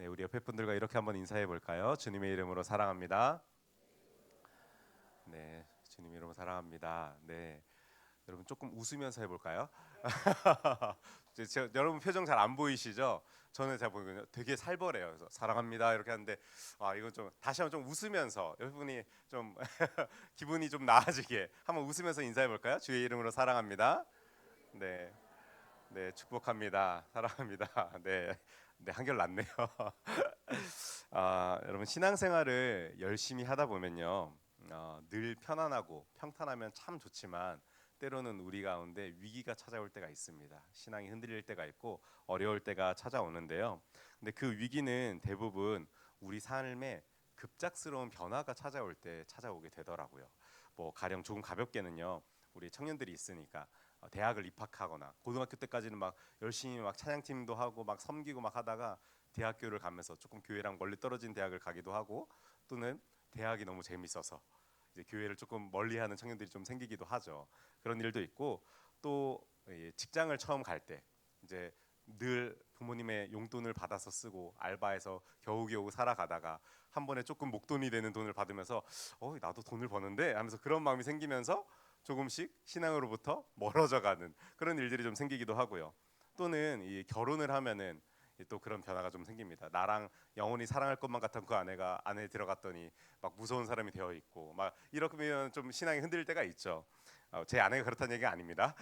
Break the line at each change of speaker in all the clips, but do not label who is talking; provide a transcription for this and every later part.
네, 우리 옆에 분들과 이렇게 한번 인사해 볼까요? 주님의 이름으로 사랑합니다. 네, 주님 이름으로 사랑합니다. 네, 여러분 조금 웃으면서 해볼까요? 여러분 표정 잘 안 보이시죠? 저는 잘 보이거든요. 되게 살벌해요. 그래서 사랑합니다 이렇게 하는데 이건 좀 다시 한번 좀 웃으면서 여러분이 좀 기분이 좀 나아지게 한번 웃으면서 인사해 볼까요? 주의 이름으로 사랑합니다. 네, 네 축복합니다. 사랑합니다. 네, 네 한결 낫네요. 여러분 신앙생활을 열심히 하다 보면요, 늘 편안하고 평탄하면 참 좋지만 때로는 우리 가운데 위기가 찾아올 때가 있습니다. 신앙이 흔들릴 때가 있고 어려울 때가 찾아오는데요. 근데 그 위기는 대부분 우리 삶에 급작스러운 변화가 찾아올 때 찾아오게 되더라고요. 뭐 가령 조금 가볍게는요, 우리 청년들이 있으니까 대학을 입학하거나 고등학교 때까지는 막 열심히 막 찬양팀도 하고 막 섬기고 막 하다가 대학교를 가면서 조금 교회랑 멀리 떨어진 대학을 가기도 하고 또는 대학이 너무 재밌어서 이제 교회를 조금 멀리하는 청년들이 좀 생기기도 하죠. 그런 일도 있고 또 직장을 처음 갈 때 이제 늘 부모님의 용돈을 받아서 쓰고 알바해서 겨우겨우 살아가다가 한 번에 조금 목돈이 되는 돈을 받으면서 나도 돈을 버는데 하면서 그런 마음이 생기면서 조금씩 신앙으로부터 멀어져가는 그런 일들이 좀 생기기도 하고요. 또는 이 결혼을 하면은 또 그런 변화가 좀 생깁니다. 나랑 영원히 사랑할 것만 같은 그 아내가 안에 들어갔더니 막 무서운 사람이 되어 있고 막 이렇게 좀 신앙이 흔들릴 때가 있죠. 제 아내가 그렇다는 얘기가 아닙니다.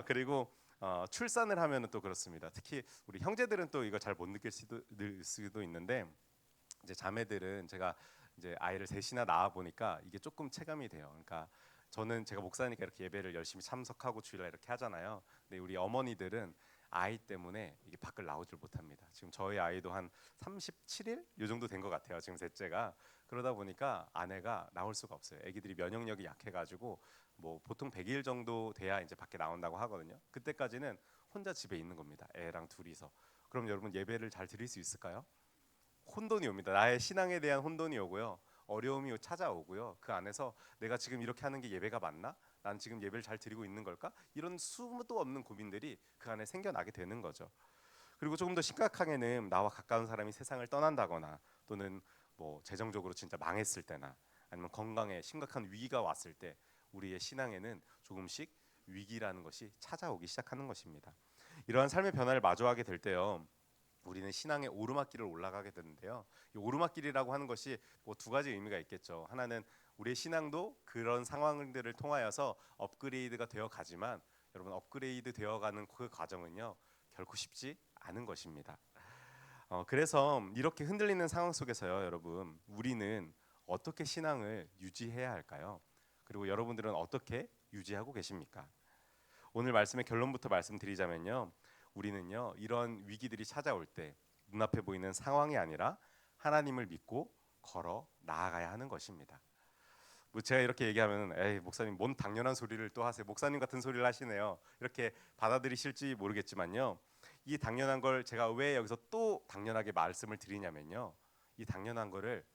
그리고 출산을 하면은 또 그렇습니다. 특히 우리 형제들은 또 이거 잘 못 느낄 수도 있는데 이제 자매들은 제가 이제 아이를 셋이나 낳아 보니까 이게 조금 체감이 돼요. 그러니까 저는 제가 목사니까 이렇게 예배를 열심히 참석하고 주일날 이렇게 하잖아요. 근데 우리 어머니들은 아이 때문에 이게 밖을 나오질 못합니다. 지금 저희 아이도 한 37일 요 정도 된 것 같아요. 지금 셋째가 그러다 보니까 아내가 나올 수가 없어요. 아기들이 면역력이 약해가지고 뭐 보통 100일 정도 돼야 이제 밖에 나온다고 하거든요. 그때까지는 혼자 집에 있는 겁니다. 애랑 둘이서. 그럼 여러분 예배를 잘 드릴 수 있을까요? 혼돈이 옵니다. 나의 신앙에 대한 혼돈이 오고요. 어려움이 찾아오고요. 그 안에서 내가 지금 이렇게 하는 게 예배가 맞나? 난 지금 예배를 잘 드리고 있는 걸까? 이런 수도 없는 고민들이 그 안에 생겨나게 되는 거죠. 그리고 조금 더 심각하게는 나와 가까운 사람이 세상을 떠난다거나 또는 뭐 재정적으로 진짜 망했을 때나 아니면 건강에 심각한 위기가 왔을 때 우리의 신앙에는 조금씩 위기라는 것이 찾아오기 시작하는 것입니다. 이러한 삶의 변화를 마주하게 될 때요, 우리는 신앙의 오르막길을 올라가게 되는데요. 이 오르막길이라고 하는 것이 뭐 두 가지 의미가 있겠죠. 하나는 우리의 신앙도 그런 상황들을 통하여서 업그레이드가 되어 가지만 여러분 업그레이드 되어가는 그 과정은요 결코 쉽지 않은 것입니다. 그래서 이렇게 흔들리는 상황 속에서요, 여러분 우리는 어떻게 신앙을 유지해야 할까요? 그리고 여러분들은 어떻게 유지하고 계십니까? 오늘 말씀의 결론부터 말씀드리자면요, 우리는요 이런 위기들이 찾아올 때 눈앞에 보이는 상황이 아니라 하나님을 믿고 걸어 나아가야 하는 것입니다. 뭐 제가 이렇게 얘기하면 에이 목사님 뭔 당연한 소리를 또 하세요. 목사님 같은 소리를 하시네요. 이렇게 받아들이실지 모르겠지만요, 이 당연한 걸 제가 왜 여기서 또 당연하게 말씀을 드리냐면요, 이 당연한 거를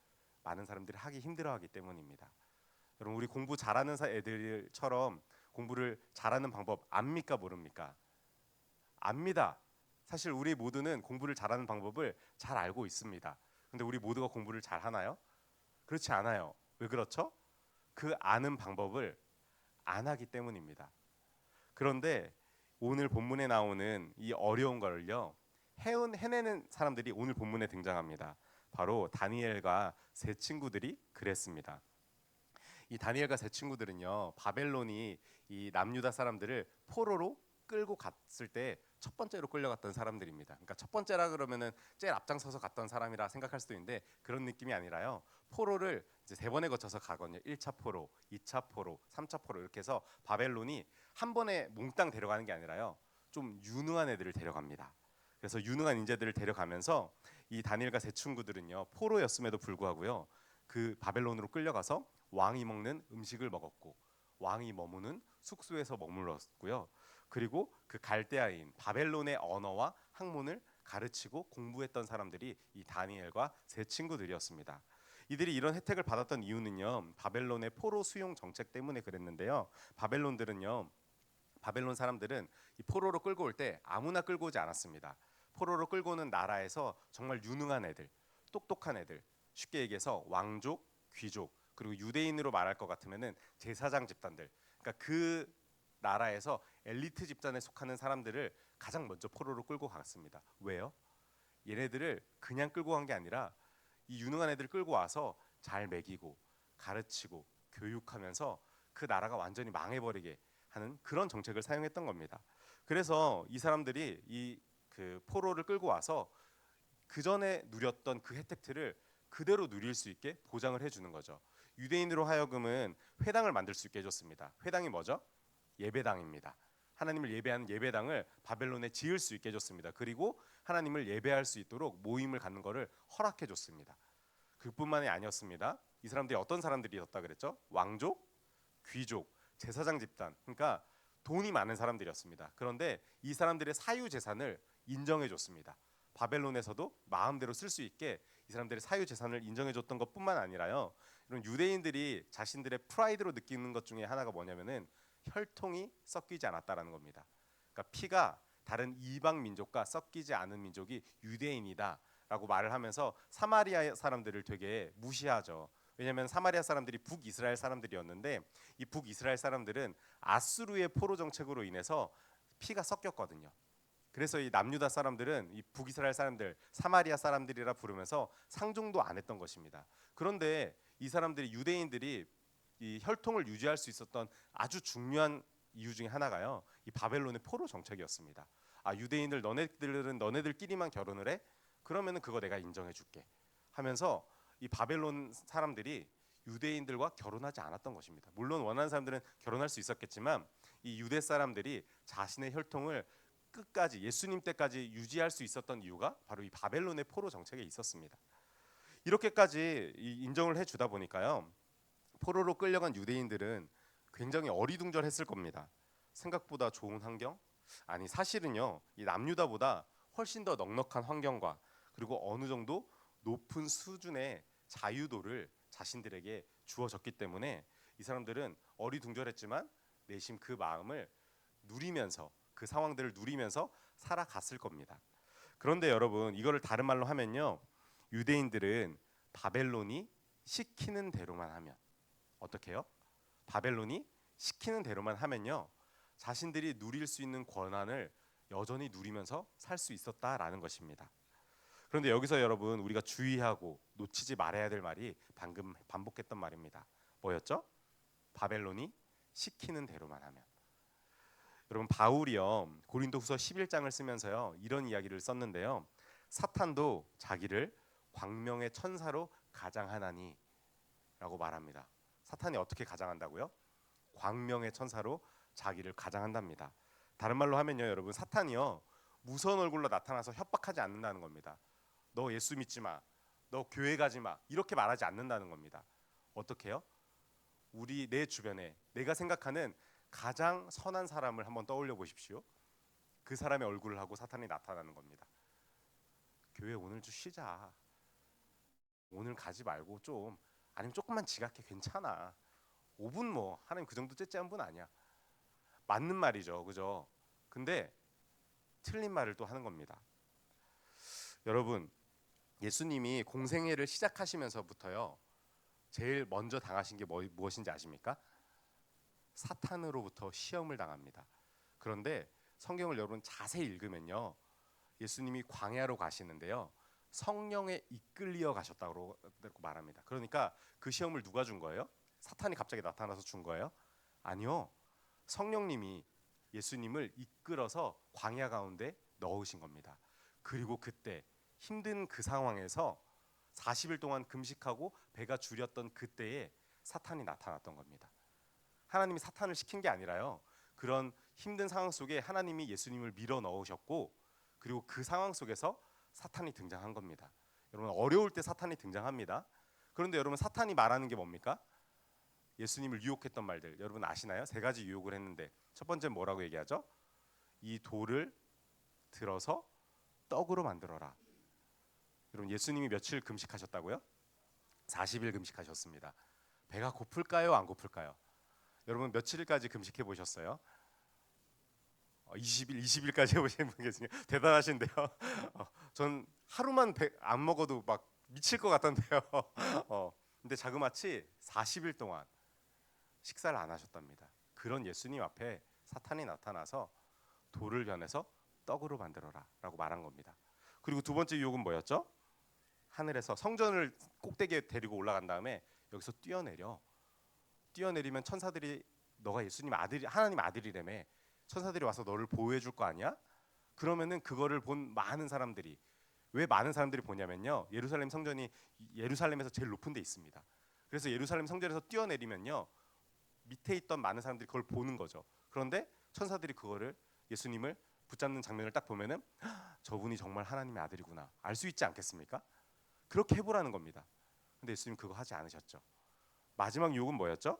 많은 사람들이 하기 힘들어하기 때문입니다. 여러분 우리 공부 잘하는 애들처럼 공부를 잘하는 방법 압니까 모릅니까? 압니다. 사실 우리 모두는 공부를 잘하는 방법을 잘 알고 있습니다. 근데 우리 모두가 공부를 잘 하나요? 그렇지 않아요. 왜 그렇죠? 그 아는 방법을 안 하기 때문입니다. 그런데 오늘 본문에 나오는 이 어려운 걸요 해내는 사람들이 오늘 본문에 등장합니다. 바로 다니엘과 세 친구들이 그랬습니다. 이 다니엘과 세 친구들은요 바벨론이 이 남유다 사람들을 포로로 끌고 갔을 때 첫 번째로 끌려갔던 사람들입니다. 그러니까 첫 번째라 그러면은 제일 앞장서서 갔던 사람이라 생각할 수도 있는데 그런 느낌이 아니라요, 포로를 이제 세 번에 거쳐서 가거든요. 1차 포로, 2차 포로, 3차 포로 이렇게 해서 바벨론이 한 번에 몽땅 데려가는 게 아니라요 좀 유능한 애들을 데려갑니다. 그래서 유능한 인재들을 데려가면서 이 다니엘과 세 친구들은요 포로였음에도 불구하고요 그 바벨론으로 끌려가서 왕이 먹는 음식을 먹었고 왕이 머무는 숙소에서 머물렀고요. 그리고 그 갈대아인 바벨론의 언어와 학문을 가르치고 공부했던 사람들이 이 다니엘과 세 친구들이었습니다. 이들이 이런 혜택을 받았던 이유는요 바벨론의 포로 수용 정책 때문에 그랬는데요, 바벨론 사람들은 이 포로로 끌고 올 때 아무나 끌고 오지 않았습니다. 포로로 끌고 오는 나라에서 정말 유능한 애들, 똑똑한 애들, 쉽게 얘기해서 왕족, 귀족, 그리고 유대인으로 말할 것 같으면은 제사장 집단들. 그러니까 그 나라에서 엘리트 집단에 속하는 사람들을 가장 먼저 포로로 끌고 갔습니다. 왜요? 얘네들을 그냥 끌고 간 게 아니라 이 유능한 애들 끌고 와서 잘 먹이고 가르치고 교육하면서 그 나라가 완전히 망해버리게 하는 그런 정책을 사용했던 겁니다. 그래서 이 사람들이 이 그 포로를 끌고 와서 그 전에 누렸던 그 혜택들을 그대로 누릴 수 있게 보장을 해주는 거죠. 유대인으로 하여금은 회당을 만들 수 있게 해줬습니다. 회당이 뭐죠? 예배당입니다. 하나님을 예배하는 예배당을 바벨론에 지을 수 있게 해줬습니다. 그리고 하나님을 예배할 수 있도록 모임을 갖는 것을 허락해줬습니다. 그뿐만이 아니었습니다. 이 사람들이 어떤 사람들이었다 그랬죠? 왕족, 귀족, 제사장 집단. 그러니까 돈이 많은 사람들이었습니다. 그런데 이 사람들의 사유 재산을 인정해 줬습니다. 바벨론에서도 마음대로 쓸 수 있게 이 사람들의 사유 재산을 인정해 줬던 것뿐만 아니라요. 이런 유대인들이 자신들의 프라이드로 느끼는 것 중에 하나가 뭐냐면은 혈통이 섞이지 않았다라는 겁니다. 그러니까 피가 다른 이방 민족과 섞이지 않은 민족이 유대인이다라고 말을 하면서 사마리아 사람들을 되게 무시하죠. 왜냐하면 사마리아 사람들이 북이스라엘 사람들이었는데 이 북이스라엘 사람들은 아수르의 포로 정책으로 인해서 피가 섞였거든요. 그래서 이 남유다 사람들은 이 북이스라엘 사람들 사마리아 사람들이라 부르면서 상종도 안 했던 것입니다. 그런데 이 사람들이 유대인들이 이 혈통을 유지할 수 있었던 아주 중요한 이유 중에 하나가요. 이 바벨론의 포로 정책이었습니다. 아, 유대인들 너네들은 너네들끼리만 결혼을 해? 그러면은 그거 내가 인정해 줄게 하면서 이 바벨론 사람들이 유대인들과 결혼하지 않았던 것입니다. 물론 원하는 사람들은 결혼할 수 있었겠지만 이 유대 사람들이 자신의 혈통을 끝까지 예수님 때까지 유지할 수 있었던 이유가 바로 이 바벨론의 포로 정책에 있었습니다. 이렇게까지 인정을 해주다 보니까요. 포로로 끌려간 유대인들은 굉장히 어리둥절했을 겁니다. 생각보다 좋은 환경? 아니 사실은요. 이 남유다보다 훨씬 더 넉넉한 환경과 그리고 어느 정도 높은 수준의 자유도를 자신들에게 주어졌기 때문에 이 사람들은 어리둥절했지만 내심 그 마음을 누리면서 그 상황들을 누리면서 살아갔을 겁니다. 그런데 여러분 이거를 다른 말로 하면요. 유대인들은 바벨론이 시키는 대로만 하면 어떻게 해요? 바벨론이 시키는 대로만 하면요. 자신들이 누릴 수 있는 권한을 여전히 누리면서 살 수 있었다라는 것입니다. 그런데 여기서 여러분 우리가 주의하고 놓치지 말아야 될 말이 방금 반복했던 말입니다. 뭐였죠? 바벨론이 시키는 대로만 하면. 여러분 바울이요. 고린도후서 11장을 쓰면서요. 이런 이야기를 썼는데요. 사탄도 자기를 광명의 천사로 가장하나니 라고 말합니다. 사탄이 어떻게 가장한다고요? 광명의 천사로 자기를 가장한답니다. 다른 말로 하면요. 여러분 사탄이요. 무서운 얼굴로 나타나서 협박하지 않는다는 겁니다. 너 예수 믿지 마. 너 교회 가지 마. 이렇게 말하지 않는다는 겁니다. 어떻게 해요? 우리 내 주변에 내가 생각하는 가장 선한 사람을 한번 떠올려 보십시오. 그 사람의 얼굴을 하고 사탄이 나타나는 겁니다. 교회 오늘 좀 쉬자. 오늘 가지 말고 좀 아니면 조금만 지각해 괜찮아. 5분 뭐 하나님 그 정도 째째한 분 아니야. 맞는 말이죠. 그죠? 근데 틀린 말을 또 하는 겁니다. 여러분 예수님이 공생애를 시작하시면서부터요. 제일 먼저 당하신 게 무엇인지 아십니까? 사탄으로부터 시험을 당합니다. 그런데 성경을 여러분 자세히 읽으면요. 예수님이 광야로 가시는데요. 성령에 이끌려 가셨다고 말합니다. 그러니까 그 시험을 누가 준 거예요? 사탄이 갑자기 나타나서 준 거예요? 아니요. 성령님이 예수님을 이끌어서 광야 가운데 넣으신 겁니다. 그리고 그때 힘든 그 상황에서 40일 동안 금식하고 배가 줄였던 그때에 사탄이 나타났던 겁니다. 하나님이 사탄을 시킨 게 아니라요. 그런 힘든 상황 속에 하나님이 예수님을 밀어 넣으셨고 그리고 그 상황 속에서 사탄이 등장한 겁니다. 여러분 어려울 때 사탄이 등장합니다. 그런데 여러분 사탄이 말하는 게 뭡니까? 예수님을 유혹했던 말들 여러분 아시나요? 세 가지 유혹을 했는데 첫 번째 뭐라고 얘기하죠? 이 돌을 들어서 떡으로 만들어라. 여러분 예수님이 며칠 금식하셨다고요? 40일 금식하셨습니다. 배가 고플까요? 안 고플까요? 여러분 며칠까지 금식해 보셨어요? 20일, 20일까지 해보시는 분 계시네요. 대단하신데요. 전 하루만 안 먹어도 막 미칠 것 같던데요. 근데 자그마치 40일 동안 식사를 안 하셨답니다. 그런 예수님 앞에 사탄이 나타나서 돌을 변해서 떡으로 만들어라라고 말한 겁니다. 그리고 두 번째 유혹은 뭐였죠? 하늘에서 성전을 꼭대기에 데리고 올라간 다음에 여기서 뛰어내리면 천사들이 너가 예수님 아들이 하나님 아들이라며 천사들이 와서 너를 보호해 줄 거 아니야? 그러면은 그거를 본 많은 사람들이 왜 많은 사람들이 보냐면요. 예루살렘 성전이 예루살렘에서 제일 높은 데 있습니다. 그래서 예루살렘 성전에서 뛰어내리면요. 밑에 있던 많은 사람들이 그걸 보는 거죠. 그런데 천사들이 그거를 예수님을 붙잡는 장면을 딱 보면은 저분이 정말 하나님의 아들이구나 알 수 있지 않겠습니까? 그렇게 해보라는 겁니다. 근데 예수님 그거 하지 않으셨죠. 마지막 유혹은 뭐였죠?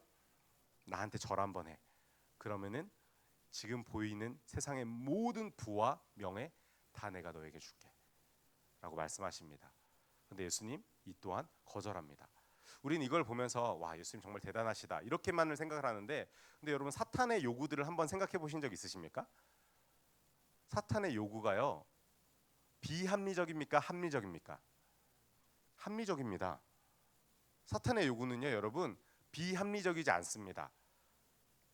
나한테 절 한번 해. 그러면은 지금 보이는 세상의 모든 부와 명예 다 내가 너에게 줄게 라고 말씀하십니다. 근데 예수님 이 또한 거절합니다. 우리는 이걸 보면서 와 예수님 정말 대단하시다 이렇게만을 생각을 하는데 근데 여러분 사탄의 요구들을 한번 생각해 보신 적 있으십니까? 사탄의 요구가요 비합리적입니까? 합리적입니까? 합리적입니다. 사탄의 요구는요 여러분 비합리적이지 않습니다.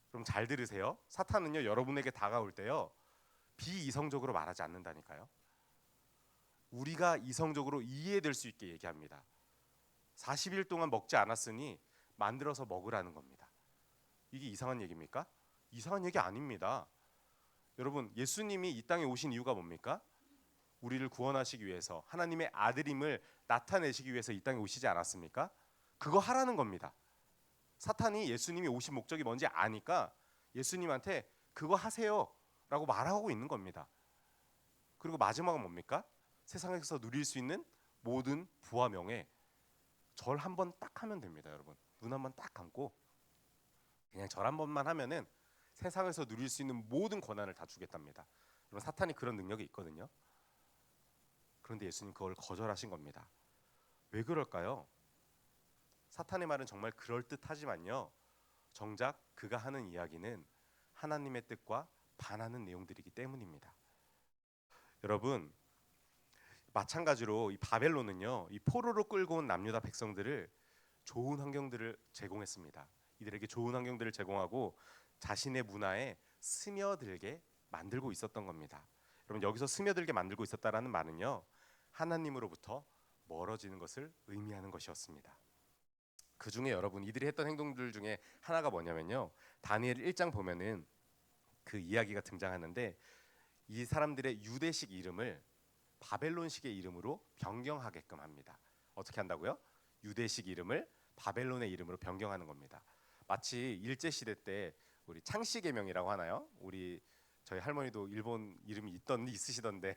그럼 잘 들으세요. 사탄은요 여러분에게 다가올 때요 비이성적으로 말하지 않는다니까요. 우리가 이성적으로 이해될 수 있게 얘기합니다. 40일 동안 먹지 않았으니 만들어서 먹으라는 겁니다. 이게 이상한 얘기입니까? 이상한 얘기 아닙니다. 여러분 예수님이 이 땅에 오신 이유가 뭡니까? 우리를 구원하시기 위해서 하나님의 아들임을 나타내시기 위해서 이 땅에 오시지 않았습니까? 그거 하라는 겁니다. 사탄이 예수님이 오신 목적이 뭔지 아니까 예수님한테 그거 하세요 라고 말하고 있는 겁니다. 그리고 마지막은 뭡니까? 세상에서 누릴 수 있는 모든 부와 명예 절 한 번 딱 하면 됩니다. 여러분 눈 한 번 딱 감고 그냥 절 한 번만 하면은 세상에서 누릴 수 있는 모든 권한을 다 주겠답니다. 여러분 사탄이 그런 능력이 있거든요. 그런데 예수님 그걸 거절하신 겁니다. 왜 그럴까요? 사탄의 말은 정말 그럴듯하지만요. 정작 그가 하는 이야기는 하나님의 뜻과 반하는 내용들이기 때문입니다. 여러분 마찬가지로 이 바벨론은요. 이 포로로 끌고 온 남유다 백성들을 좋은 환경들을 제공했습니다. 이들에게 좋은 환경들을 제공하고 자신의 문화에 스며들게 만들고 있었던 겁니다. 여러분 여기서 스며들게 만들고 있었다라는 말은요. 하나님으로부터 멀어지는 것을 의미하는 것이었습니다. 그 중에 여러분 이들이 했던 행동들 중에 하나가 뭐냐면요. 다니엘 1장 보면은 그 이야기가 등장하는데 이 사람들의 유대식 이름을 바벨론식의 이름으로 변경하게끔 합니다. 어떻게 한다고요? 유대식 이름을 바벨론의 이름으로 변경하는 겁니다. 마치 일제 시대 때 우리 창씨개명이라고 하나요? 우리 저희 할머니도 일본 이름이 있으시던데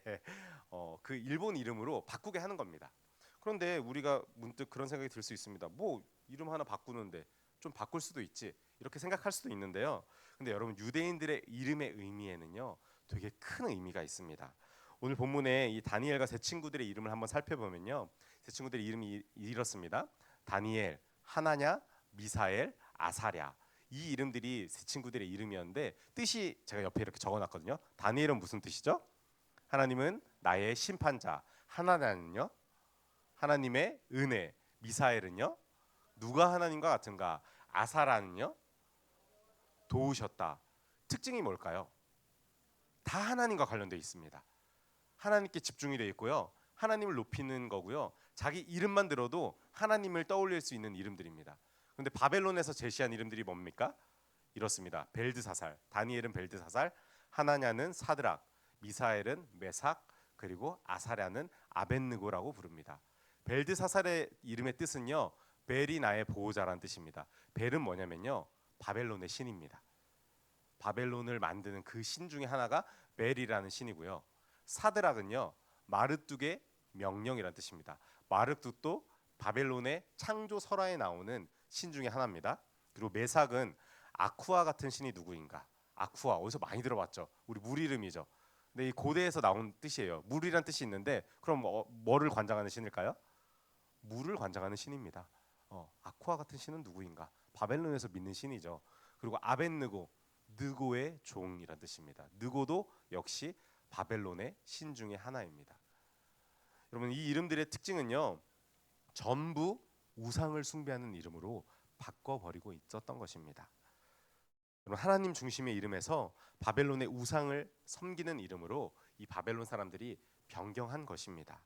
그 일본 이름으로 바꾸게 하는 겁니다. 그런데 우리가 문득 그런 생각이 들 수 있습니다. 뭐 이름 하나 바꾸는데 좀 바꿀 수도 있지 이렇게 생각할 수도 있는데요. 근데 여러분 유대인들의 이름의 의미에는요 되게 큰 의미가 있습니다. 오늘 본문에 이 다니엘과 세 친구들의 이름을 한번 살펴보면요. 세 친구들의 이름이 이렇습니다. 다니엘, 하나냐, 미사엘, 아사랴. 이 이름들이 세 친구들의 이름이었는데 뜻이 제가 옆에 이렇게 적어놨거든요. 다니엘은 무슨 뜻이죠? 하나님은 나의 심판자. 하나냐는요? 하나님의 은혜. 미사엘은요? 누가 하나님과 같은가? 아사라는요? 도우셨다. 특징이 뭘까요? 다 하나님과 관련되어 있습니다. 하나님께 집중이 되어 있고요. 하나님을 높이는 거고요. 자기 이름만 들어도 하나님을 떠올릴 수 있는 이름들입니다. 그런데 바벨론에서 제시한 이름들이 뭡니까? 이렇습니다. 벨드사살, 다니엘은 벨드사살, 하나냐는 사드락, 미사엘은 메삭, 그리고 아사랴는 아벳느고라고 부릅니다. 벨드사살의 이름의 뜻은요. 벨이 나의 보호자라는 뜻입니다. 벨은 뭐냐면요. 바벨론의 신입니다. 바벨론을 만드는 그 신 중에 하나가 벨이라는 신이고요. 사드락은요. 마르뚝의 명령이라는 뜻입니다. 마르뚝도 바벨론의 창조 설화에 나오는 신 중에 하나입니다. 그리고 메삭은 아쿠아 같은 신이 누구인가? 아쿠아 어디서 많이 들어봤죠? 우리 물 이름이죠. 근데 이 고대에서 나온 뜻이에요. 물이란 뜻이 있는데 그럼 뭐를 관장하는 신일까요? 물을 관장하는 신입니다. 아쿠아 같은 신은 누구인가? 바벨론에서 믿는 신이죠. 그리고 아벳느고 느고의 종이란 뜻입니다. 느고도 역시 바벨론의 신 중에 하나입니다. 여러분 이 이름들의 특징은요, 전부 우상을 숭배하는 이름으로 바꿔버리고 있었던 것입니다. 여러분 하나님 중심의 이름에서 바벨론의 우상을 섬기는 이름으로 이 바벨론 사람들이 변경한 것입니다.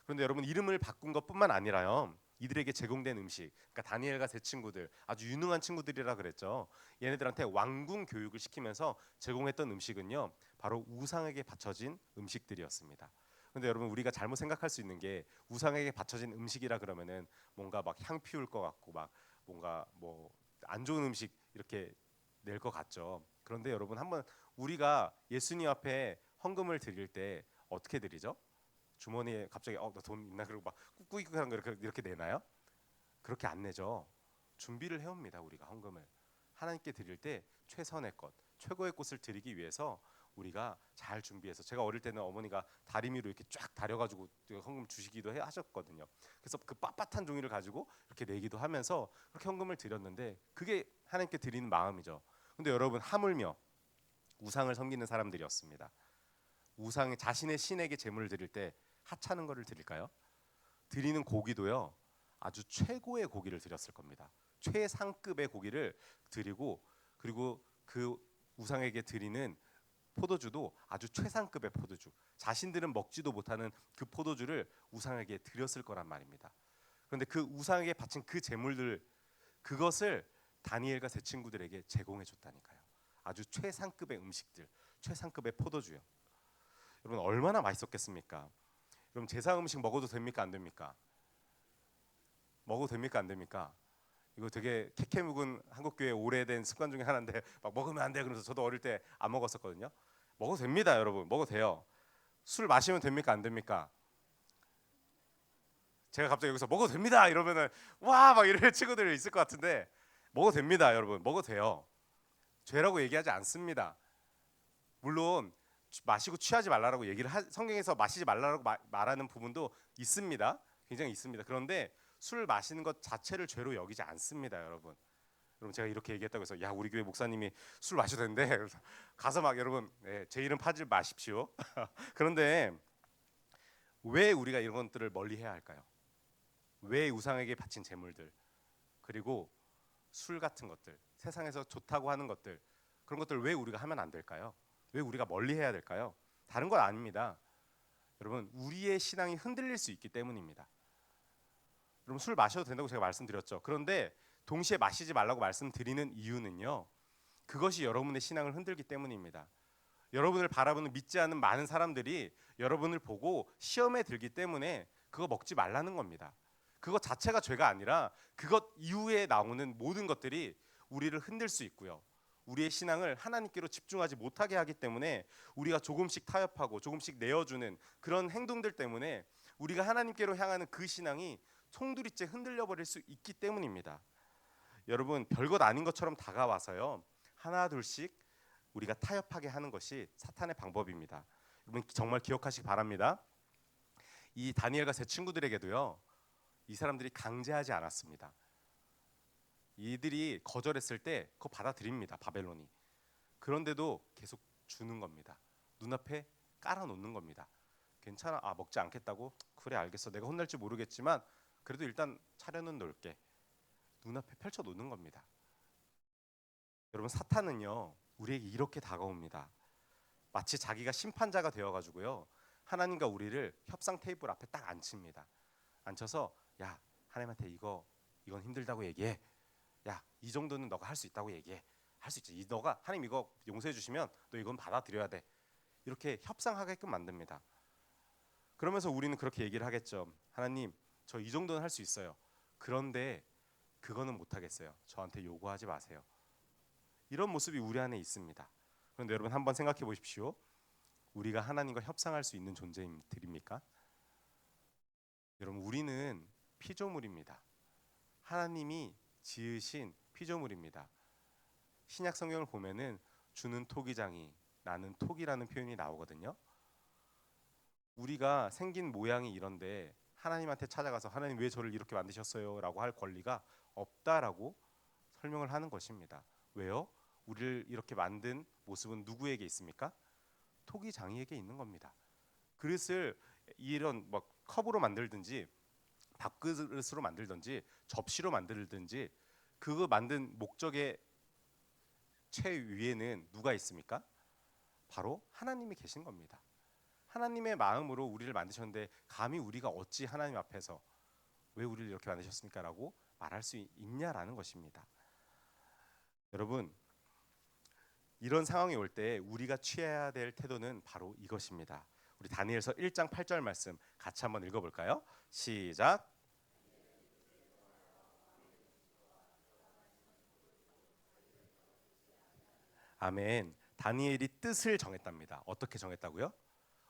그런데 여러분 이름을 바꾼 것뿐만 아니라요, 이들에게 제공된 음식, 그러니까 다니엘과 세 친구들, 아주 유능한 친구들이라 그랬죠. 얘네들한테 왕궁 교육을 시키면서 제공했던 음식은요, 바로 우상에게 바쳐진 음식들이었습니다. 근데 여러분 우리가 잘못 생각할 수 있는 게, 우상에게 바쳐진 음식이라 그러면은 뭔가 막 향 피울 것 같고 막 뭔가 뭐 안 좋은 음식 이렇게 낼 것 같죠. 그런데 여러분 한번 우리가 예수님 앞에 헌금을 드릴 때 어떻게 드리죠? 주머니에 갑자기 나 돈 있나 그러고 막 꾹꾹이한 거 이렇게 내나요? 그렇게 안 내죠. 준비를 해옵니다. 우리가 헌금을 하나님께 드릴 때 최선의 것, 최고의 꽃을 드리기 위해서 우리가 잘 준비해서, 제가 어릴 때는 어머니가 다리미로 이렇게 쫙 다려가지고 헌금 주시기도 하셨거든요. 그래서 그 빳빳한 종이를 가지고 이렇게 내기도 하면서 그렇게 헌금을 드렸는데, 그게 하나님께 드리는 마음이죠. 근데 여러분 하물며 우상을 섬기는 사람들이었습니다. 우상, 자신의 신에게 제물을 드릴 때 하찮은 것을 드릴까요? 드리는 고기도요, 아주 최고의 고기를 드렸을 겁니다. 최상급의 고기를 드리고, 그리고 그 우상에게 드리는 포도주도 아주 최상급의 포도주, 자신들은 먹지도 못하는 그 포도주를 우상에게 드렸을 거란 말입니다. 그런데 그 우상에게 바친 그 제물들, 그것을 다니엘과 세 친구들에게 제공해 줬다니까요. 아주 최상급의 음식들, 최상급의 포도주요. 여러분 얼마나 맛있었겠습니까? 여러분 제사 음식 먹어도 됩니까 안 됩니까? 먹어도 됩니까 안 됩니까? 이거 되게 캐캐 묵은 한국교회 오래된 습관 중에 하나인데, 막 먹으면 안 돼 그러면서 저도 어릴 때 안 먹었었거든요. 먹어도 됩니다, 여러분. 먹어도 돼요. 술 마시면 됩니까 안 됩니까? 제가 갑자기 여기서 먹어도 됩니다 이러면은 와 막 이럴 친구들이 있을 것 같은데, 먹어도 됩니다, 여러분. 먹어도 돼요. 죄라고 얘기하지 않습니다. 물론 마시고 취하지 말라라고 성경에서 마시지 말라라고 말하는 부분도 있습니다. 굉장히 있습니다. 그런데 술 마시는 것 자체를 죄로 여기지 않습니다, 여러분. 여러분 제가 이렇게 얘기했다고 해서 야 우리 교회 목사님이 술 마셔도 된대. 그래서 가서 막 여러분 제 이름 파지 마십시오. 그런데 왜 우리가 이런 것들을 멀리해야 할까요? 왜 우상에게 바친 제물들, 그리고 술 같은 것들, 세상에서 좋다고 하는 것들, 그런 것들 왜 우리가 하면 안 될까요? 왜 우리가 멀리해야 될까요? 다른 건 아닙니다. 여러분 우리의 신앙이 흔들릴 수 있기 때문입니다. 여러분 술 마셔도 된다고 제가 말씀드렸죠. 그런데 동시에 마시지 말라고 말씀드리는 이유는요, 그것이 여러분의 신앙을 흔들기 때문입니다. 여러분을 바라보는 믿지 않는 많은 사람들이 여러분을 보고 시험에 들기 때문에 그거 먹지 말라는 겁니다. 그것 자체가 죄가 아니라 그것 이후에 나오는 모든 것들이 우리를 흔들 수 있고요, 우리의 신앙을 하나님께로 집중하지 못하게 하기 때문에 우리가 조금씩 타협하고 조금씩 내어주는 그런 행동들 때문에 우리가 하나님께로 향하는 그 신앙이 송두리째 흔들려 버릴 수 있기 때문입니다. 여러분 별것 아닌 것처럼 다가와서요, 하나 둘씩 우리가 타협하게 하는 것이 사탄의 방법입니다. 여러분 정말 기억하시기 바랍니다. 이 다니엘과 세 친구들에게도요, 이 사람들이 강제하지 않았습니다. 이들이 거절했을 때 그거 받아들입니다, 바벨론이. 그런데도 계속 주는 겁니다. 눈앞에 깔아놓는 겁니다. 괜찮아, 먹지 않겠다고? 그래 알겠어, 내가 혼날지 모르겠지만 그래도 일단 차려는 놓을게. 눈앞에 펼쳐놓는 겁니다. 여러분 사탄은요 우리에게 이렇게 다가옵니다. 마치 자기가 심판자가 되어가지고요, 하나님과 우리를 협상 테이블 앞에 딱 앉힙니다. 앉혀서 야 하나님한테 이건 힘들다고 얘기해. 야 이 정도는 너가 할 수 있다고 얘기해. 할 수 있지. 너가 하나님 이거 용서해 주시면 너 이건 받아들여야 돼. 이렇게 협상하게끔 만듭니다. 그러면서 우리는 그렇게 얘기를 하겠죠. 하나님 저 이 정도는 할 수 있어요. 그런데 그거는 못 하겠어요. 저한테 요구하지 마세요. 이런 모습이 우리 안에 있습니다. 그런데 여러분 한번 생각해 보십시오. 우리가 하나님과 협상할 수 있는 존재들입니까? 여러분 우리는 피조물입니다. 하나님이 지으신 피조물입니다. 신약 성경을 보면은 주는 토기장이 나는 톡이라는 표현이 나오거든요. 우리가 생긴 모양이 이런데 하나님한테 찾아가서 하나님 왜 저를 이렇게 만드셨어요? 라고 할 권리가 없다라고 설명을 하는 것입니다. 왜요? 우리를 이렇게 만든 모습은 누구에게 있습니까? 토기장이에게 있는 겁니다. 그릇을 이런 뭐 컵으로 만들든지 밥그릇으로 만들든지 접시로 만들든지 그거 만든 목적의 최위에는 누가 있습니까? 바로 하나님이 계신 겁니다. 하나님의 마음으로 우리를 만드셨는데 감히 우리가 어찌 하나님 앞에서 왜 우리를 이렇게 만드셨습니까? 라고 말할 수 있냐라는 것입니다. 여러분, 이런 상황이 올 때 우리가 취해야 될 태도는 바로 이것입니다. 우리 다니엘서 1장 8절 말씀 같이 한번 읽어볼까요? 시작. 아멘. 다니엘이 뜻을 정했답니다. 어떻게 정했다고요?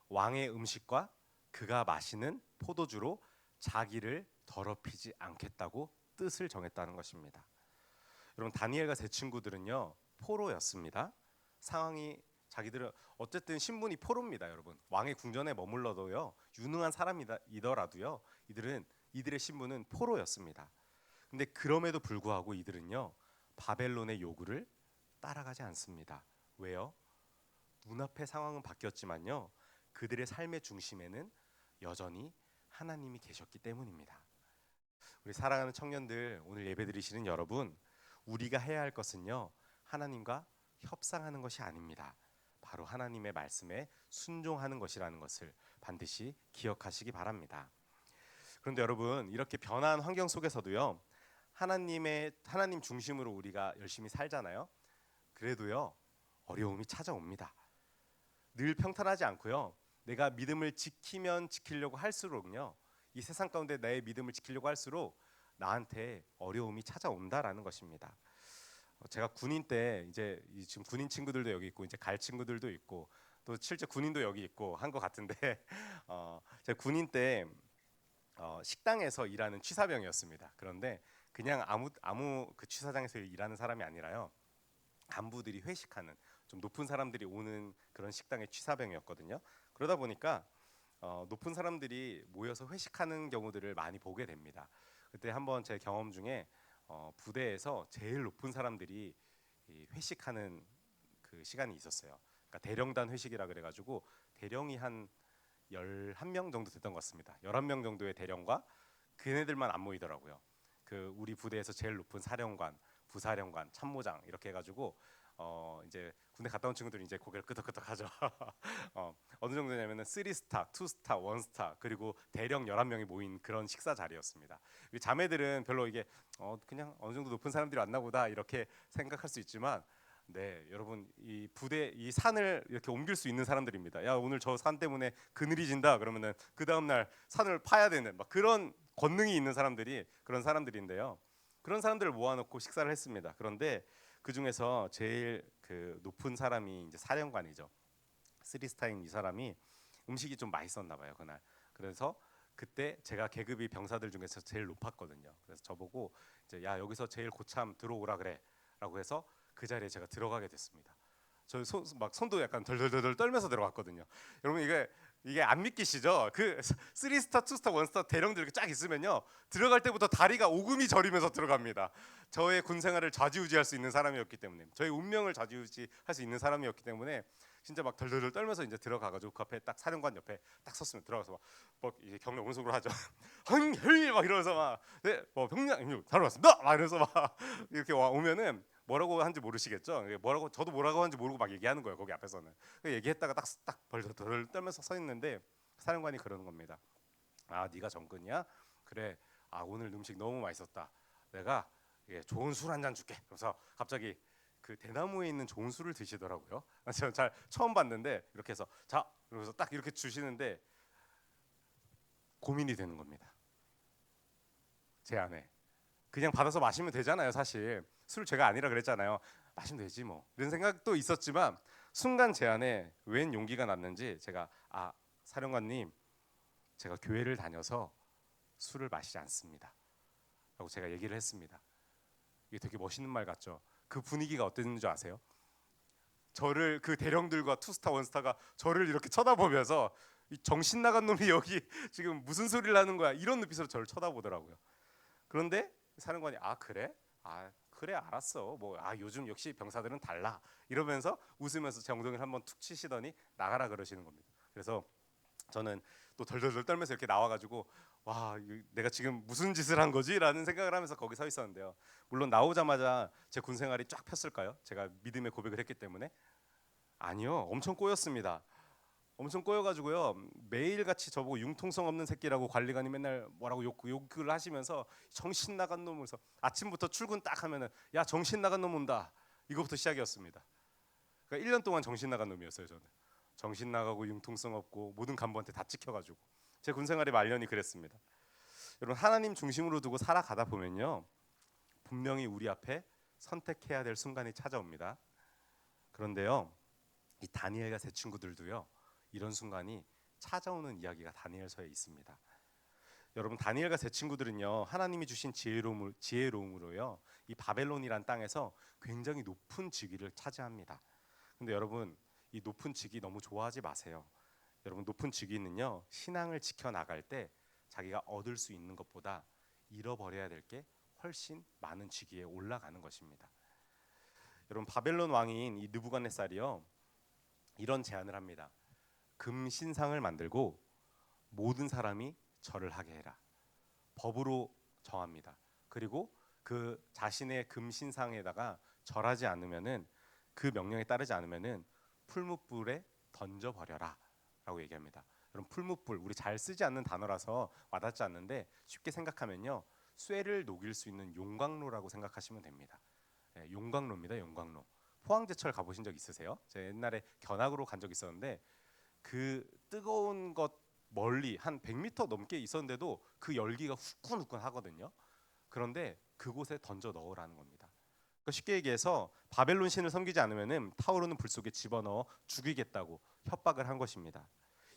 왕의 음식과 그가 마시는 포도주로 자기를 더럽히지 않겠다고 뜻을 정했다는 것입니다. 여러분, 다니엘과 세 친구들은요 포로였습니다. 상황이 자기들은 어쨌든 신분이 포로입니다. 여러분, 왕의 궁전에 머물러도요 유능한 사람이더라도요 이들의 신분은 포로였습니다. 근데 그럼에도 불구하고 이들은요 바벨론의 요구를 따라가지 않습니다. 왜요? 눈앞의 상황은 바뀌었지만요 그들의 삶의 중심에는 여전히 하나님이 계셨기 때문입니다. 우리 사랑하는 청년들, 오늘 예배드리시는 여러분, 우리가 해야 할 것은요 하나님과 협상하는 것이 아닙니다. 바로 하나님의 말씀에 순종하는 것이라는 것을 반드시 기억하시기 바랍니다. 그런데 여러분, 이렇게 변화한 환경 속에서도요 하나님 중심으로 우리가 열심히 살잖아요. 그래도요 어려움이 찾아옵니다. 늘 평탄하지 않고요 내가 믿음을 지키면 지키려고 할수록요 이 세상 가운데 나의 믿음을 지키려고 할수록 나한테 어려움이 찾아온다라는 것입니다. 제가 군인 때 이제 지금 군인 친구들도 여기 있고 이제 갈 친구들도 있고 또 실제 군인도 여기 있고 한 것 같은데 제가 군인 때 식당에서 일하는 취사병이었습니다. 그런데 그냥 아무 그 취사장에서 일하는 사람이 아니라요 간부들이 회식하는 좀 높은 사람들이 오는 그런 식당의 취사병이었거든요. 그러다 보니까 높은 사람들이 모여서 회식하는 경우들을 많이 보게 됩니다. 그때 한번 제 경험 중에 부대에서 제일 높은 사람들이 이 회식하는 그 시간이 있었어요. 그러니까 대령단 회식이라 그래가지고 대령이 한 11명 정도 됐던 것 같습니다. 11명 정도의 대령과 그네들만 안 모이더라고요. 그 우리 부대에서 제일 높은 사령관, 부사령관, 참모장 이렇게 해가지고 이제 군대 갔다 온 친구들이 이제 고개를 끄덕끄덕하죠. 어느 정도냐면은 3스타, 2스타, 1스타 그리고 대령 11명이 모인 그런 식사 자리였습니다. 자매들은 별로 이게 그냥 어느 정도 높은 사람들이 왔나 보다 이렇게 생각할 수 있지만 네, 여러분 이 부대 이 산을 이렇게 옮길 수 있는 사람들입니다. 야, 오늘 저 산 때문에 그늘이 진다 그러면은 그 다음 날 산을 파야 되는 막 그런 권능이 있는 사람들이 그런 사람들인데요. 그런 사람들을 모아놓고 식사를 했습니다. 그런데 그 중에서 제일 그 높은 사람이 이제 사령관이죠. 3스타인 이 사람이 음식이 좀 맛있었나 봐요 그날. 그래서 그때 제가 계급이 병사들 중에서 제일 높았거든요. 그래서 저보고 이제 야 여기서 제일 고참 들어오라 그래라고 해서 그 자리에 제가 들어가게 됐습니다. 저 손도 약간 덜덜덜 떨면서 들어갔거든요. 여러분 이게 안 믿기시죠? 그 3스타, 2스타, 1스타 대령들 이렇게 쫙 있으면요 들어갈 때부터 다리가 오금이 저리면서 들어갑니다. 저의 군 생활을 좌지우지할 수 있는 사람이었기 때문에, 저의 운명을 좌지우지할 수 있는 사람이었기 때문에 진짜 막 덜덜덜 떨면서 이제 들어가가지고 그 앞에 딱 사령관 옆에 딱 섰으면 들어가서 막 이제 경례 오른손으로 하죠. 헝헬 막 이러면서 막 네, 병장 다녀왔습니다. 막 이러면서 막 이렇게 오면은 뭐라고 하는지 모르시겠죠. 저도 뭐라고 하는지 모르고 막 얘기하는 거예요. 거기 앞에서는 얘기했다가 딱 벌벌 떨면서 서 있는데 사령관이 그러는 겁니다. 아, 네가 정근이야? 그래. 아, 오늘 음식 너무 맛있었다. 내가 좋은 술 한 잔 줄게. 그래서 갑자기 그 대나무에 있는 좋은 술을 드시더라고요. 제가 잘 처음 봤는데 이렇게 해서 자, 그러면서 딱 이렇게 주시는데 고민이 되는 겁니다. 제 안에 그냥 받아서 마시면 되잖아요. 사실 술 제가 아니라 그랬잖아요. 마시면 되지 뭐 이런 생각도 있었지만 순간 제 안에 웬 용기가 났는지 제가 사령관님 제가 교회를 다녀서 술을 마시지 않습니다 라고 제가 얘기를 했습니다. 이게 되게 멋있는 말 같죠. 그 분위기가 어땠는 줄 아세요? 저를 그 대령들과 투스타 원스타가 저를 이렇게 쳐다보면서 이 정신 나간 놈이 여기 지금 무슨 소리를 하는 거야 이런 눈빛으로 저를 쳐다보더라고요. 그런데 사령관이 그래? 그래 알았어. 뭐 요즘 역시 병사들은 달라. 이러면서 웃으면서 제 엉덩이를 한번 툭 치시더니 나가라 그러시는 겁니다. 그래서 저는 또 덜덜덜 떨면서 이렇게 나와가지고 와 내가 지금 무슨 짓을 한 거지라는 생각을 하면서 거기 서 있었는데요. 물론 나오자마자 제 군 생활이 쫙 폈을까요? 제가 믿음의 고백을 했기 때문에 아니요, 엄청 꼬였습니다. 엄청 꼬여가지고요. 매일같이 저보고 융통성 없는 새끼라고 관리관이 맨날 뭐라고 욕을 하시면서 정신 나간 놈으로서 아침부터 출근 딱 하면은 야 정신 나간 놈 온다. 이거부터 시작이었습니다. 그러니까 1년 동안 정신 나간 놈이었어요. 저는 정신 나가고 융통성 없고 모든 간부한테 다 찍혀가지고 제 군생활의 말년이 그랬습니다. 여러분 하나님 중심으로 두고 살아가다 보면요 분명히 우리 앞에 선택해야 될 순간이 찾아옵니다. 그런데요 이 다니엘과 세 친구들도요 이런 순간이 찾아오는 이야기가 다니엘서에 있습니다. 여러분 다니엘과 세 친구들은요 하나님이 주신 지혜로움으로요 이 바벨론이란 땅에서 굉장히 높은 직위를 차지합니다. 근데 여러분 이 높은 직위 너무 좋아하지 마세요. 여러분 높은 직위는요 신앙을 지켜 나갈 때 자기가 얻을 수 있는 것보다 잃어버려야 될 게 훨씬 많은 직위에 올라가는 것입니다. 여러분 바벨론 왕인 이 느부갓네살이요 이런 제안을 합니다. 금 신상을 만들고 모든 사람이 절을 하게 해라. 법으로 정합니다. 그리고 그 자신의 금 신상에다가 절하지 않으면은 그 명령에 따르지 않으면은 풀무불에 던져 버려라라고 얘기합니다. 여러분 풀무불 우리 잘 쓰지 않는 단어라서 와닿지 않는데 쉽게 생각하면요 쇠를 녹일 수 있는 용광로라고 생각하시면 됩니다. 네, 용광로입니다. 용광로. 포항제철 가보신 적 있으세요? 제가 옛날에 견학으로 간 적 있었는데 그 뜨거운 것 멀리 한 100m 넘게 있었는데도 그 열기가 후끈후끈 하거든요. 그런데 그곳에 던져 넣으라는 겁니다. 그러니까 쉽게 얘기해서 바벨론 신을 섬기지 않으면은 타오르는 불 속에 집어넣어 죽이겠다고 협박을 한 것입니다.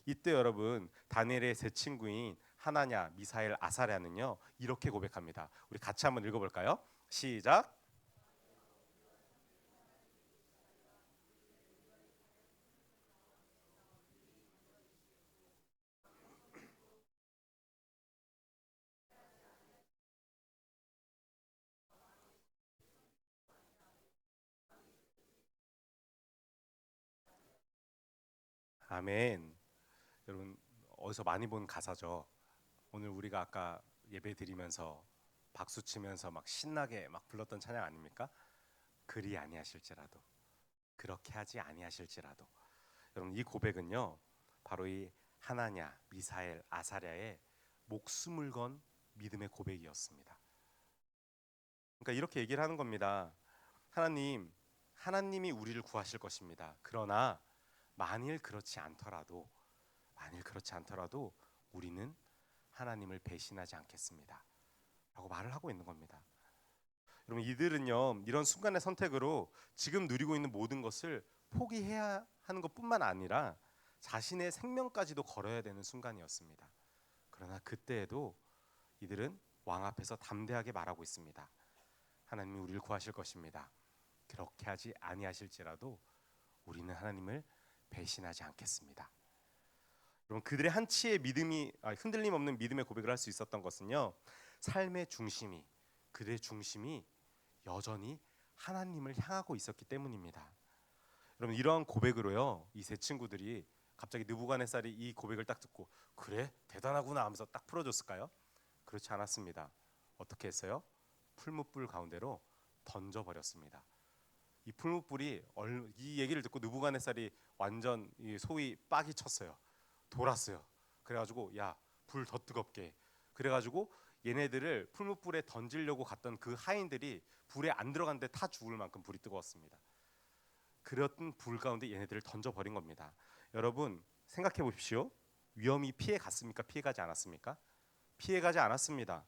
이때 여러분 다니엘의 세 친구인 하나냐, 미사엘, 아사랴는요 이렇게 고백합니다. 우리 같이 한번 읽어볼까요? 시작. 아멘. 여러분 어디서 많이 본 가사죠. 오늘 우리가 아까 예배 드리면서 박수 치면서 막 신나게 막 불렀던 찬양 아닙니까? 그리 아니하실지라도 그렇게 하지 아니하실지라도 여러분 이 고백은요 바로 이 하나냐 미사엘 아사랴의 목숨을 건 믿음의 고백이었습니다. 그러니까 이렇게 얘기를 하는 겁니다. 하나님이 우리를 구하실 것입니다. 그러나 만일 그렇지 않더라도 우리는 하나님을 배신하지 않겠습니다. 라고 말을 하고 있는 겁니다. 여러분 이들은요 이런 순간의 선택으로 지금 누리고 있는 모든 것을 포기해야 하는 것뿐만 아니라 자신의 생명까지도 걸어야 되는 순간이었습니다. 그러나 그때에도 이들은 왕 앞에서 담대하게 말하고 있습니다. 하나님이 우리를 구하실 것입니다. 그렇게 하지 아니하실지라도 우리는 하나님을 배신하지 않겠습니다. 여러분 그들의 한치의 흔들림 없는 믿음의 고백을 할 수 있었던 것은요 삶의 중심이 그들의 중심이 여전히 하나님을 향하고 있었기 때문입니다. 여러분 이러한 고백으로요 이 세 친구들이 갑자기 느부갓네살이 이 고백을 딱 듣고 그래 대단하구나 하면서 딱 풀어줬을까요? 그렇지 않았습니다. 어떻게 했어요? 풀무불 가운데로 던져버렸습니다. 이 풀무불이 이 얘기를 듣고 느부갓네살이 완전 소위 빡이 쳤어요. 돌았어요. 그래가지고 야 불 더 뜨겁게 그래가지고 얘네들을 풀무불에 던지려고 갔던 그 하인들이 불에 안 들어갔는데 타 죽을 만큼 불이 뜨거웠습니다. 그런 불 가운데 얘네들을 던져버린 겁니다. 여러분 생각해 보십시오. 위험이 피해갔습니까? 피해가지 않았습니까? 피해가지 않았습니다.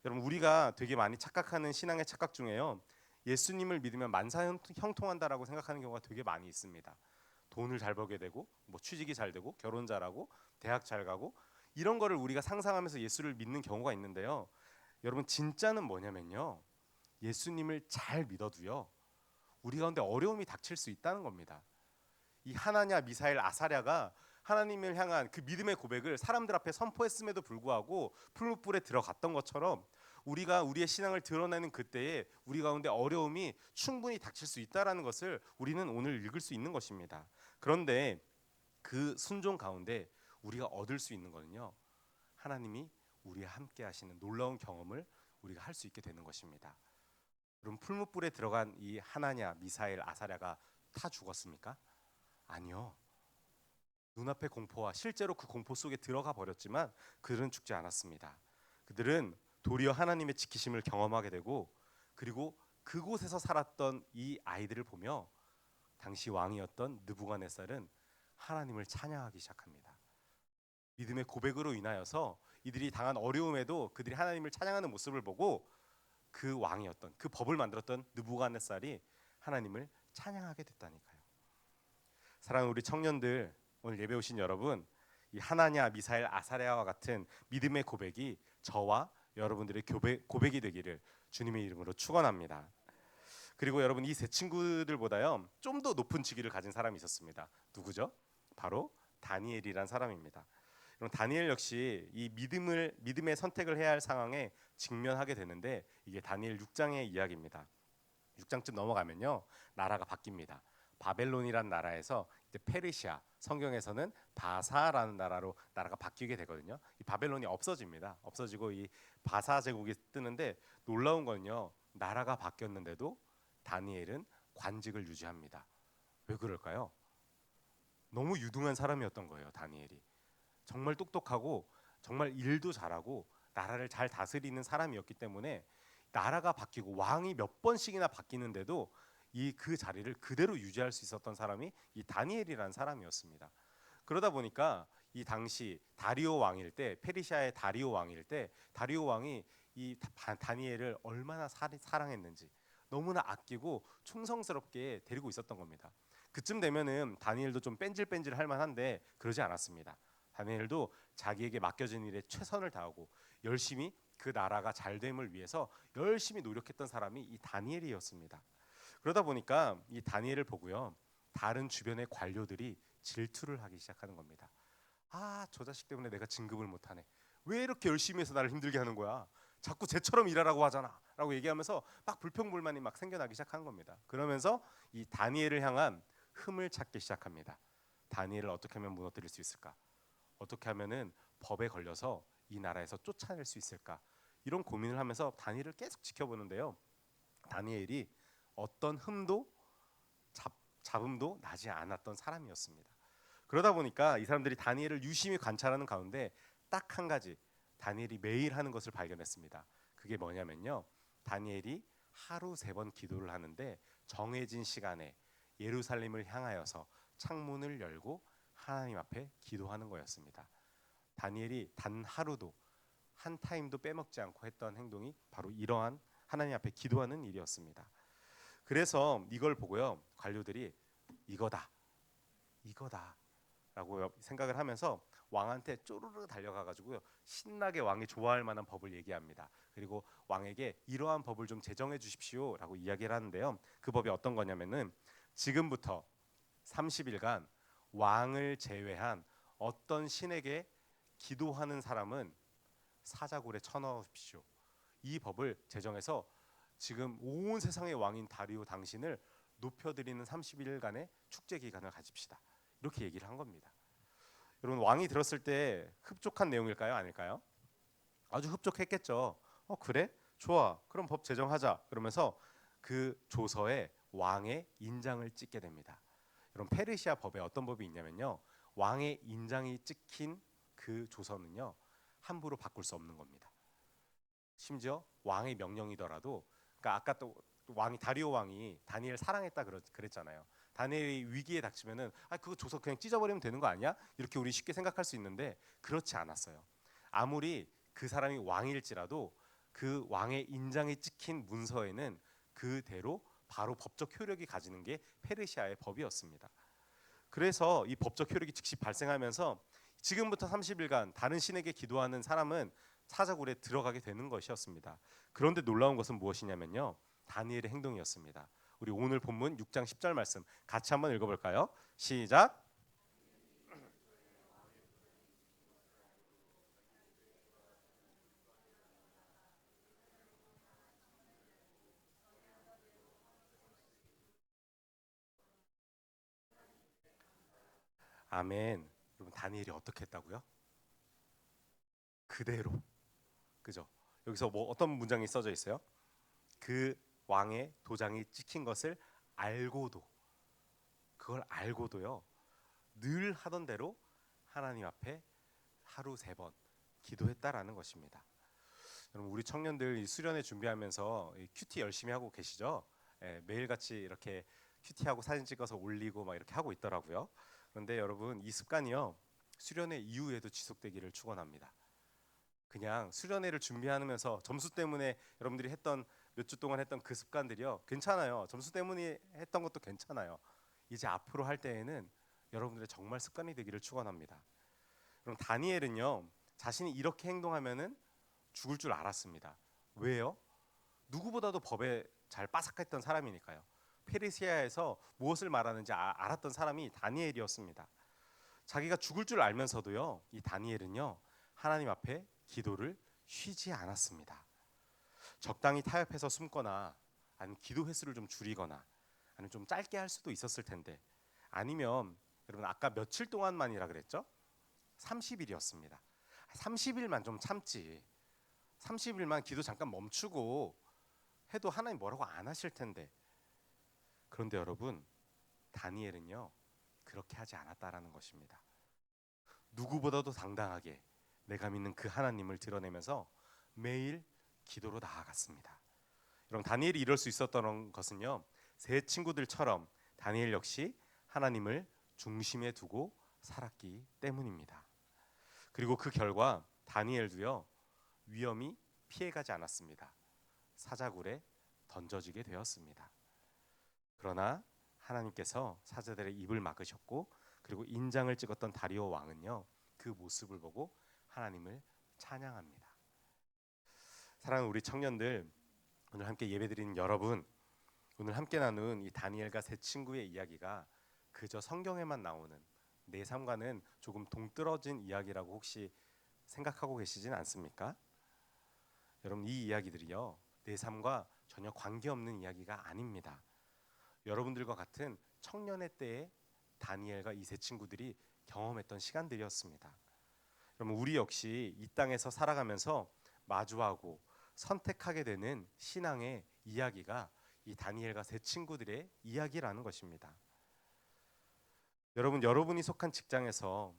여러분 우리가 되게 많이 착각하는 신앙의 착각 중에요. 예수님을 믿으면 만사형통한다라고 생각하는 경우가 되게 많이 있습니다. 돈을 잘 벌게 되고 뭐 취직이 잘 되고 결혼 잘하고 대학 잘 가고 이런 거를 우리가 상상하면서 예수를 믿는 경우가 있는데요. 여러분 진짜는 뭐냐면요. 예수님을 잘 믿어도요. 우리 가운데 어려움이 닥칠 수 있다는 겁니다. 이 하나냐 미사엘 아사랴가 하나님을 향한 그 믿음의 고백을 사람들 앞에 선포했음에도 불구하고 풀무불에 들어갔던 것처럼 우리가 우리의 신앙을 드러내는 그때에 우리 가운데 어려움이 충분히 닥칠 수 있다라는 것을 우리는 오늘 읽을 수 있는 것입니다. 그런데 그 순종 가운데 우리가 얻을 수 있는 거는요, 하나님이 우리와 함께 하시는 놀라운 경험을 우리가 할 수 있게 되는 것입니다. 그럼 풀무불에 들어간 이 하나냐, 미사엘, 아사랴가 다 죽었습니까? 아니요. 눈앞의 공포와 실제로 그 공포 속에 들어가 버렸지만 그들은 죽지 않았습니다. 그들은 도리어 하나님의 지키심을 경험하게 되고, 그리고 그곳에서 살았던 이 아이들을 보며 당시 왕이었던 느부갓네살은 하나님을 찬양하기 시작합니다. 믿음의 고백으로 인하여서 이들이 당한 어려움에도 그들이 하나님을 찬양하는 모습을 보고 그 왕이었던, 그 법을 만들었던 느부갓네살이 하나님을 찬양하게 됐다니까요. 사랑하는 우리 청년들, 오늘 예배 오신 여러분, 이 하나냐, 미사엘, 아사랴와 같은 믿음의 고백이 저와 여러분들의 고백이 되기를 주님의 이름으로 축원합니다. 그리고 여러분, 이 세 친구들보다요 좀 더 높은 직위를 가진 사람이 있었습니다. 누구죠? 바로 다니엘이란 사람입니다. 그럼 다니엘 역시 이 믿음의 선택을 해야 할 상황에 직면하게 되는데, 이게 다니엘 6장의 이야기입니다. 6장쯤 넘어가면요 나라가 바뀝니다. 바벨론이란 나라에서 이제 페르시아, 성경에서는 바사라는 나라로 나라가 바뀌게 되거든요. 이 바벨론이 없어집니다. 없어지고 이 바사 제국이 뜨는데, 놀라운 건요, 나라가 바뀌었는데도 다니엘은 관직을 유지합니다. 왜 그럴까요? 너무 유능한 사람이었던 거예요. 다니엘이 정말 똑똑하고 정말 일도 잘하고 나라를 잘 다스리는 사람이었기 때문에 나라가 바뀌고 왕이 몇 번씩이나 바뀌는데도 그 자리를 그대로 유지할 수 있었던 사람이 이 다니엘이라는 사람이었습니다. 그러다 보니까 이 당시 다리오 왕일 때, 페르시아의 다리오 왕일 때, 다리오 왕이 이 다니엘을 얼마나 사랑했는지, 너무나 아끼고 충성스럽게 데리고 있었던 겁니다. 그쯤 되면은 다니엘도 좀 뺀질뺀질 할 만한데 그러지 않았습니다. 다니엘도 자기에게 맡겨진 일에 최선을 다하고 열심히 그 나라가 잘됨을 위해서 열심히 노력했던 사람이 이 다니엘이었습니다. 그러다 보니까 이 다니엘을 보고요, 다른 주변의 관료들이 질투를 하기 시작하는 겁니다. 아, 저 자식 때문에 내가 진급을 못하네. 왜 이렇게 열심히 해서 나를 힘들게 하는 거야? 자꾸 쟤처럼 일하라고 하잖아 라고 얘기하면서 막 불평불만이 막 생겨나기 시작한 겁니다. 그러면서 이 다니엘을 향한 흠을 찾기 시작합니다. 다니엘을 어떻게 하면 무너뜨릴 수 있을까? 어떻게 하면은 법에 걸려서 이 나라에서 쫓아낼 수 있을까? 이런 고민을 하면서 다니엘을 계속 지켜보는데요, 다니엘이 어떤 흠도 잡음도 나지 않았던 사람이었습니다. 그러다 보니까 이 사람들이 다니엘을 유심히 관찰하는 가운데 딱 한 가지, 다니엘이 매일 하는 것을 발견했습니다. 그게 뭐냐면요, 다니엘이 하루 3번 기도를 하는데 정해진 시간에 예루살렘을 향하여서 창문을 열고 하나님 앞에 기도하는 거였습니다. 다니엘이 단 하루도 한 타임도 빼먹지 않고 했던 행동이 바로 이러한 하나님 앞에 기도하는 일이었습니다. 그래서 이걸 보고요, 관료들이 이거다 라고 생각을 하면서 왕한테 쪼르르 달려가 가지고요, 신나게 왕이 좋아할 만한 법을 얘기합니다. 그리고 왕에게 이러한 법을 좀 제정해 주십시오 라고 이야기를 하는데요, 그 법이 어떤 거냐면은 지금부터 30일간 왕을 제외한 어떤 신에게 기도하는 사람은 사자굴에 쳐넣으십시오. 이 법을 제정해서 지금 온 세상의 왕인 다리오 당신을 높여드리는 30일간의 축제 기간을 가집시다. 이렇게 얘기를 한 겁니다. 여러분, 왕이 들었을 때 흡족한 내용일까요? 아닐까요? 아주 흡족했겠죠. 그래? 좋아. 그럼 법 제정하자. 그러면서 그 조서에 왕의 인장을 찍게 됩니다. 여러분, 페르시아 법에 어떤 법이 있냐면요, 왕의 인장이 찍힌 그 조서는요 함부로 바꿀 수 없는 겁니다. 심지어 왕의 명령이더라도, 그러니까 아까 또 왕이 다리오 왕이 다니엘 사랑했다 그랬잖아요. 다니엘이 위기에 닥치면은 그거 조서 그냥 찢어버리면 되는 거 아니야? 이렇게 우리 쉽게 생각할 수 있는데 그렇지 않았어요. 아무리 그 사람이 왕일지라도 그 왕의 인장이 찍힌 문서에는 그대로 바로 법적 효력이 가지는 게 페르시아의 법이었습니다. 그래서 이 법적 효력이 즉시 발생하면서 지금부터 30일간 다른 신에게 기도하는 사람은 사자굴에 들어가게 되는 것이었습니다. 그런데 놀라운 것은 무엇이냐면요, 다니엘의 행동이었습니다. 우리 오늘 본문 6장 10절 말씀 같이 한번 읽어볼까요? 시작. 아멘. 여러분 다니엘이 어떻게 했다고요? 그대로. 그죠? 여기서 뭐 어떤 문장이 써져 있어요? 그 왕의 도장이 찍힌 것을 알고도, 그걸 알고도요, 늘 하던 대로 하나님 앞에 하루 3번 기도했다라는 것입니다. 여러분 우리 청년들 이 수련회 준비하면서 이 큐티 열심히 하고 계시죠? 예, 매일같이 이렇게 큐티하고 사진 찍어서 올리고 막 이렇게 하고 있더라고요. 그런데 여러분 이 습관이요, 수련회 이후에도 지속되기를 축원합니다. 그냥 수련회를 준비하면서 점수 때문에 여러분들이 했던 몇 주 동안 했던 그 습관들이요, 괜찮아요. 점수 때문에 했던 것도 괜찮아요. 이제 앞으로 할 때에는 여러분들의 정말 습관이 되기를 축원합니다. 그럼 다니엘은요, 자신이 이렇게 행동하면은 죽을 줄 알았습니다. 왜요? 누구보다도 법에 잘 빠삭했던 사람이니까요. 페르시아에서 무엇을 말하는지 알았던 사람이 다니엘이었습니다. 자기가 죽을 줄 알면서도요, 이 다니엘은요, 하나님 앞에 기도를 쉬지 않았습니다. 적당히 타협해서 숨거나, 아니면 기도 횟수를 좀 줄이거나, 아니면 좀 짧게 할 수도 있었을 텐데, 아니면 여러분 아까 며칠 동안만이라 그랬죠? 30일이었습니다. 30일만 좀 참지. 30일만 기도 잠깐 멈추고 해도 하나님 뭐라고 안 하실 텐데. 그런데 여러분, 다니엘은요, 그렇게 하지 않았다라는 것입니다. 누구보다도 당당하게 내가 믿는 그 하나님을 드러내면서 매일 기도로 나아갔습니다. 여러분 다니엘이 이럴 수 있었던 것은요, 세 친구들처럼 다니엘 역시 하나님을 중심에 두고 살았기 때문입니다. 그리고 그 결과 다니엘도요, 위험이 피해가지 않았습니다. 사자굴에 던져지게 되었습니다. 그러나 하나님께서 사자들의 입을 막으셨고, 그리고 인장을 찍었던 다리오 왕은요, 그 모습을 보고 하나님을 찬양합니다. 사랑하는 우리 청년들, 오늘 함께 예배드리는 여러분, 오늘 함께 나눈 이 다니엘과 세 친구의 이야기가 그저 성경에만 나오는, 내 삶과는 조금 동떨어진 이야기라고 혹시 생각하고 계시진 않습니까? 여러분 이 이야기들이요, 내 삶과 전혀 관계없는 이야기가 아닙니다. 여러분들과 같은 청년의 때에 다니엘과 이 세 친구들이 경험했던 시간들이었습니다. 여러분 우리 역시 이 땅에서 살아가면서 마주하고 선택하게 되는 신앙의 이야기가 이 다니엘과 세 친구들의 이야기라는 것입니다. 여러분, 여러분이 속한 직장에서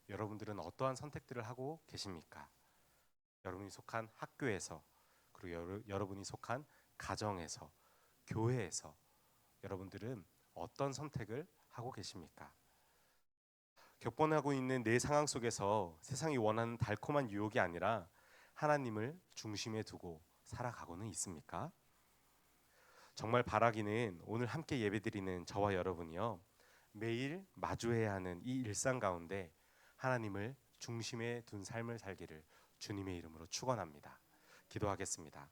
여러분들은 어떠한 선택들을 하고 계십니까? 여러분이 속한 학교에서, 그리고 여러분이 속한 가정에서, 교회에서 여러분들은 어떤 선택을 하고 계십니까? 격번하고 있는 내 상황 속에서 세상이 원하는 달콤한 유혹이 아니라 하나님을 중심에 두고 살아가고는 있습니까? 정말 바라기는 오늘 함께 예배드리는 저와 여러분이요, 매일 마주해야 하는 이 일상 가운데 하나님을 중심에 둔 삶을 살기를 주님의 이름으로 축원합니다. 기도하겠습니다.